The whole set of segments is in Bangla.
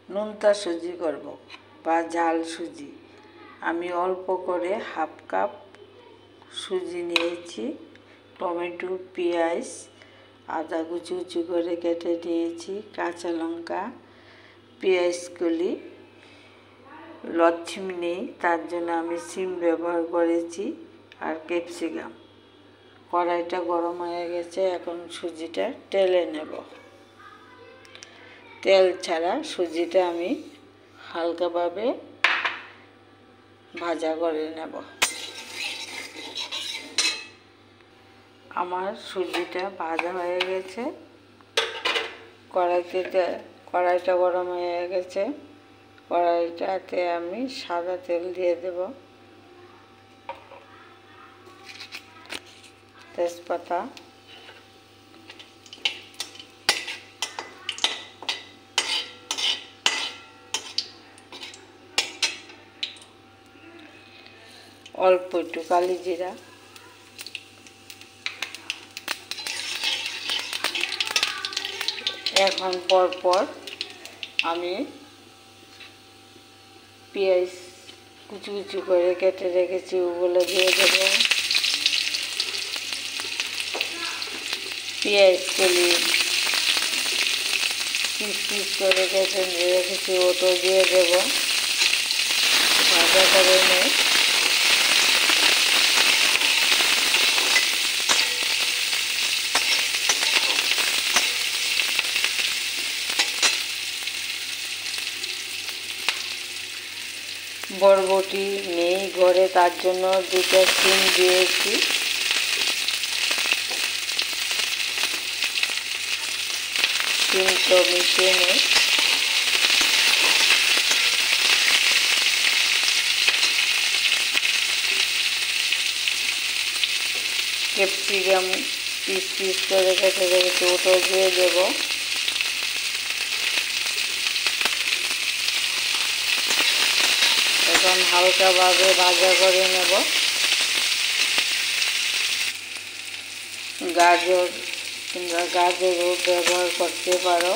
নোনতা সুজি করব বা ঝাল সুজি। আমি অল্প করে হাফ কাপ সুজি নিয়েছি, টমেটো, পেঁয়াজ, আদা কুচি কুচি করে কেটে নিয়েছি, কাঁচা লঙ্কা, পেঁয়াজ কলি, লচ্ছিম নেই তার জন্য আমি সিম ব্যবহার করেছি, আর ক্যাপসিকাম। কড়াইটা গরম হয়ে গেছে, এখন সুজিটা টেলে নেব। তেল ছাড়া সুজিটা আমি হালকাভাবে ভাজা করে নেব। আমার সুজিটা ভাজা হয়ে গেছে, কড়াইটা গরম হয়ে গেছে। কড়াইটাতে আমি সাদা তেল দিয়ে দেব, তেজপাতা, অল্প একটু কালি জিরা, এখন পরপর আমি পেঁয়াজ কুচি কুচি করে কেটে রেখেছি ওগুলো দিয়ে দেব। পেঁয়াজ কলি পিস পিস করে কেটে রেখেছি ওটা দিয়ে দেব, ভাজা করে নিই। বরবটি নেই ঘরে, তার জন্য দুটো সিম দিয়েছি। সিমটা মিশিয়ে নিই। ক্যাপসিকাম পিস পিস করে কেটে রেখেছি ওটাও দিয়ে দেব। এখন হালকাভাবে ভাজা করে নেব। গাজর কিংবা গাজরও ব্যবহার করতে পারো।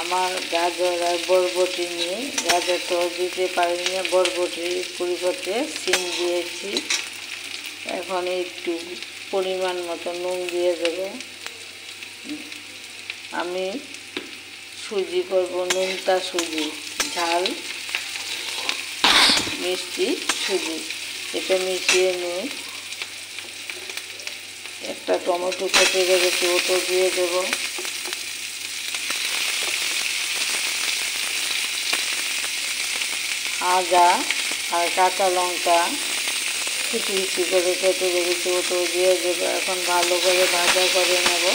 আমার গাজর আর বরবটি নিয়ে গাজর তো দিতে পারিনি, বরবটির পরিবর্তে সিম দিয়েছি। এখন একটু পরিমাণ মতো নুন দিয়ে দেব। আমি সুজি করব নোনতা সুজি, ঝাল মিষ্টি সুজি। এটা মিশিয়ে নিই। একটা টমেটো কেটে রেখেছি ওটা দিয়ে দেব। আদা আর কাঁচা লঙ্কা কুচি কুচি করে কেটে রেখেছি ওটাও দিয়ে দেব। এখন ভালো করে ভাজা করে নেব।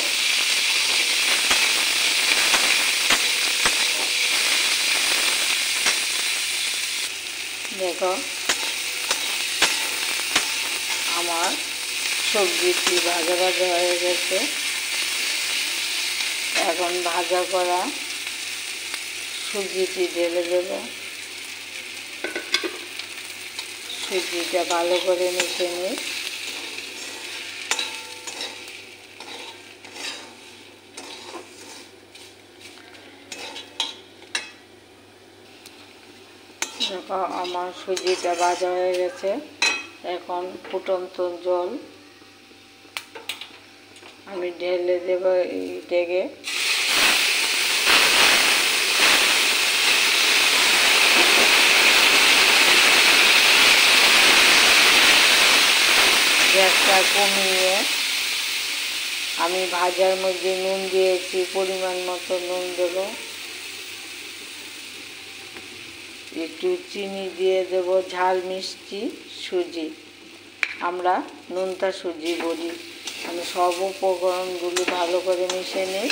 দেখো আমার সবজিটি ভাজা ভাজা হয়ে গেছে। এখন ভাজা করা সুজিটি ঢেলে দেব। সুজিটা ভালো করে মিশিয়ে নিই। দেখো আমার সুজিটা ভাজা হয়ে গেছে। এখন ফুটন্ত জল আমি ঢেলে দেব এই ডেগে। গ্যাসটা কমিয়ে আমি ভাজার মধ্যে নুন দিয়েছি, পরিমাণ মতো নুন দেব। একটু চিনি দিয়ে দেব। ঝাল মিষ্টি সুজি, আমরা নোনতা সুজি বলি। আমি সব উপকরণগুলি ভালো করে মিশিয়ে নিই।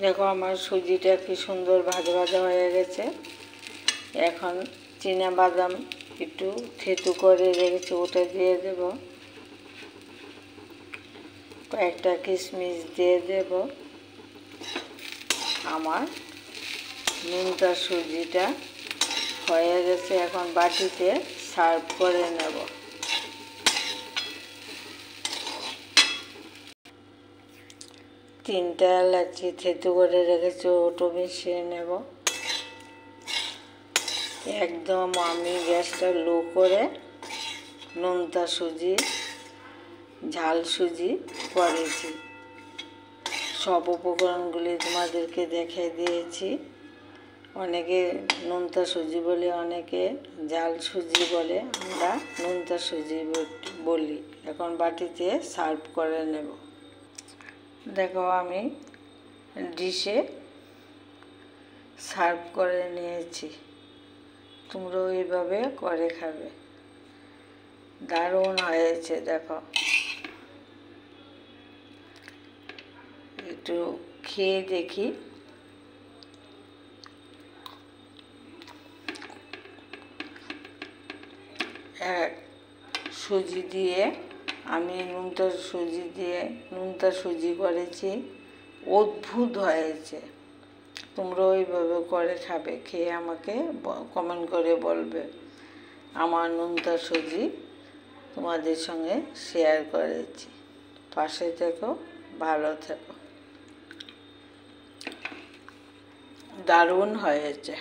দেখো আমার সুজিটা কি সুন্দর ভাজা ভাজা হয়ে গেছে। এখন বাদাম একটু থেতু করে রেখেছি ওটা দিয়ে দেব। কয়েকটা কিশমিশ দিয়ে দেব। আমার নোনতা সুজিটা হয়ে গেছে। এখন বাটিতে সার্ভ করে নেব। 3টা এলাচি থেতো করে রেখেছি, ওটা মিশিয়ে নেব। একদম আমি গ্যাসটা লো করে নোনতা সুজি, ঝাল সুজি করেছি। সব উপকরণগুলি তোমাদেরকে দেখিয়ে দিয়েছি। অনেকে নোনতা সুজি বলে, অনেকে জাল সুজি বলে, আমরা নোনতা সুজি বলি। এখন বাটিতে সার্ভ করে নেব। দেখো আমি ডিশে সার্ভ করে নিয়েছি, তোমরাও এইভাবে করে খাবে, দারুণ হয়েছে। দেখো একটু খেয়ে দেখি। সুজি দিয়ে আমি নোনতা সুজি করেছি, অদ্ভুত হয়েছে। তোমরা ওইভাবে করে খাবে, খেয়ে আমাকে কমেন্ট করে বলবে। আমার নোনতা সুজি তোমাদের সঙ্গে শেয়ার করেছি। পাশে থেকো, ভালো থেকো। দারুণ হয়েছে।